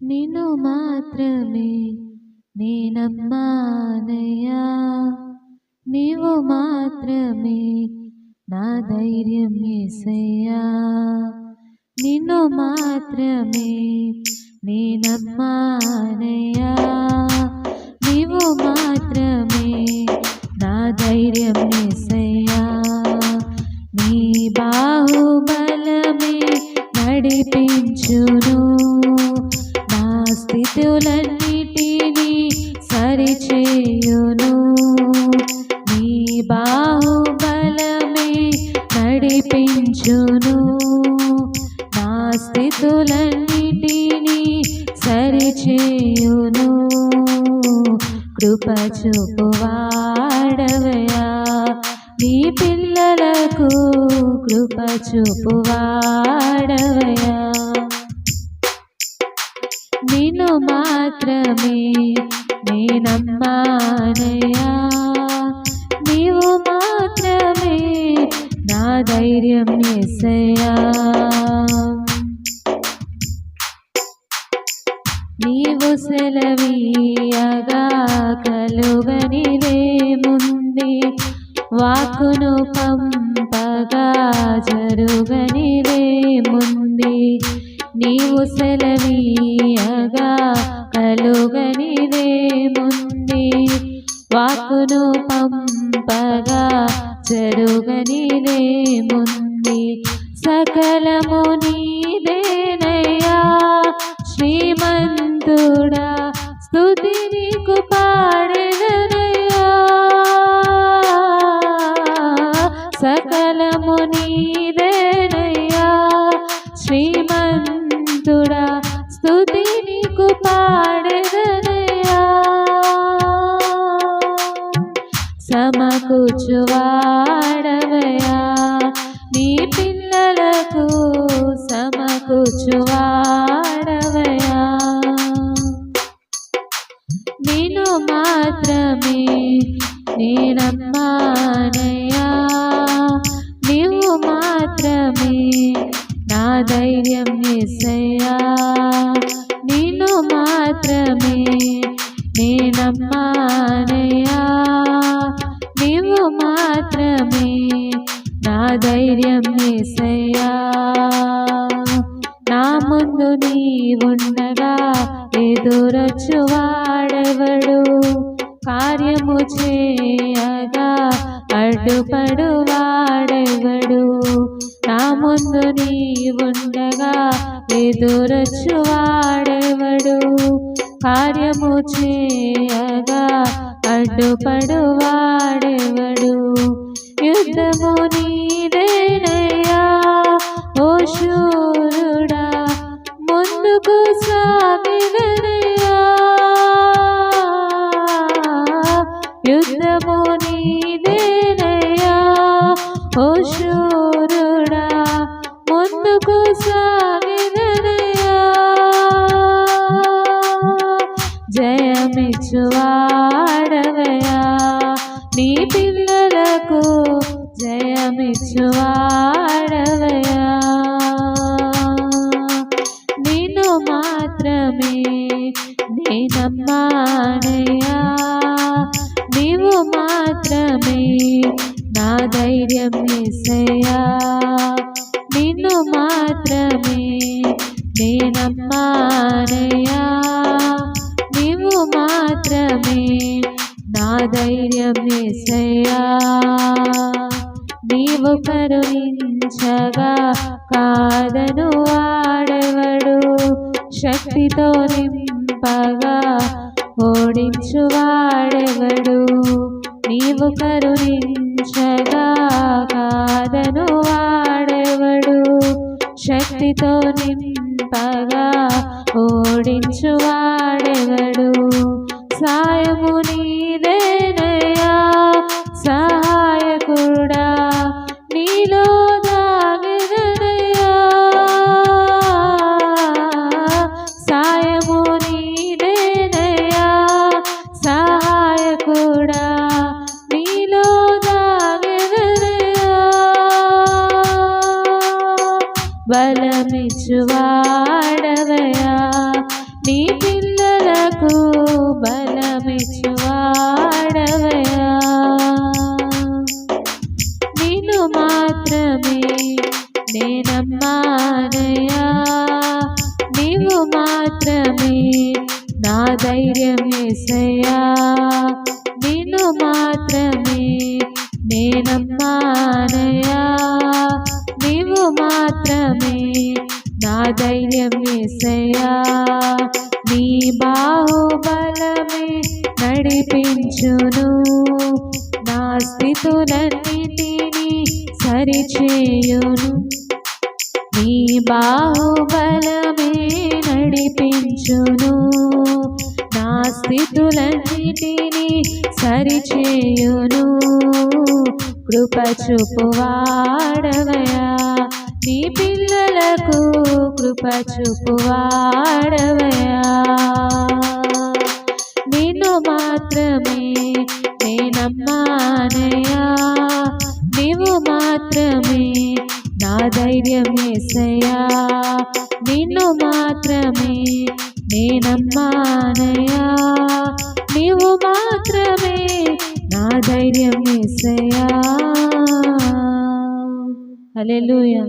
నిన్ను మాత్రమే నేనమ్మానయ్యా, నీవు మాత్రమే నా ధైర్యం యేసయ్యా. నిన్ను మాత్రమే నేనమ్మానయ్యా, నీవు మాత్రమే నా ధైర్యం యేసయ్యా. నీ బాహుబలమే నడిపించును, నా స్థితులన్నిటినీ సరిచేయును. నీ బాహుబలమే నడిపించును, నా స్థితులన్నిటినీ సరిచేయును. కృప చూపువాడవయ్యా, నీ పిల్లలకు కృప చూపువాడవయ్యా. నిన్ను మాత్రమే నేనమ్మానయ్యా, నీవు మాత్రమే నా ధైర్యం యేసయ్యా. నీవు సెలవీయగా కలుగనిదేముంది, వాక్కును పంపగా జరుగనిదేముంది. నీవు సెలవీయగా కలుగనిదేముంది, వాక్కును పంపగా జరుగనిదేముంది. సకలము నీదేనయ్యా శ్రీమంతుడా, స్తుతి నీకు పాడెదనయ్యా. సకలము నీదేనయ్యా శ్రీమంతుడా, స్తుతి నీకు పాడెదనయ్యా. సమకూర్చువాడవయ్యా, నీ పిల్లలకు సమకూర్చువాడవయ్యా. నిన్ను మాత్రమే నేనమ్మానయ్యా, నీవు మాత్రమే నా ధైర్యం యేసయ్యా. నిన్ను మాత్రమే నేనమ్మానయ్యా, నీవు మాత్రమే నా ధైర్యం యేసయ్యా. నా ముందు నీవుండగా ఎదురొచ్చువాడెవడు, కార్యము చేయగా అడ్డుపడువాడెవడు. నా ముందు నీవుండగా ఎదురొచ్చువాడెవడు, కార్యము చేయగా అడ్డుపడువాడెవడు. యుద్ధము నీదేనయ్యా ఓ శూరుడా, ముందుకు సాగినయ్యా. యుద్ధము నీదేనయ్యా ఓ శూరుడా, ముందుకు సాగినయ్యా. జయమిచ్చువాడవయ్యా, నీ పిల్లలకు జయమిచ్చువాడవయ్యా. నిన్ను మాత్రమే నేనమ్మానయ్యా, నీవు మాత్రమే నా ధైర్యం యేసయ్యా. నిన్ను మాత్రమే నేనమ్మానయ్యా, నీవు మాత్రమే నా ధైర్యం యేసయ్యా. నీవు కరుణించగా కాదను వాడెవడు, శక్తితో నింపగా ఓడించువాడెవడు. నీవు కరుణించగా కాదను వాడెవడు, శక్తితో నింపగా ఓడించువాడెవడు. సాయము నీదేనయ్యా సహాయకుడా, నీలో దాగెదనయ్యా. సాయము నీదేనయ్యా సహాయకుడా, నీలో దాగెదనయ్యా. బలమిచ్చువాడవయ్యా, నీ పిల్లలకు బలమిచ్చువాడవయ్యా నిన్ను మాత్రమే నేనమ్మానయ్యా నీవు మాత్రమే నా ధైర్యం యేసయ్యా నిన్ను మాత్రమే నేనమ్మానయ్యా నీవు మాత్రమే నా ధైర్యం యేసయ్యా నీ బాహుబలమే నడిపించును నా స్థితులన్నిటినీ సరిచేయును నీ బాహుబలమే నడిపించును నా స్థితులన్నిటినీ సరిచేయును కృప చూపువాడవయ్యా నీ పిల్లలకు కృప చూపువాడవయ్యా నిన్ను మాత్రమే నేనమ్మానయ్యా నీవు మాత్రమే నా ధైర్యం యేసయ్యా నిన్ను మాత్రమే నేనమ్మానయ్యా నీవు మాత్రమే నా ధైర్యం యేసయ్యా హల్లెలూయా.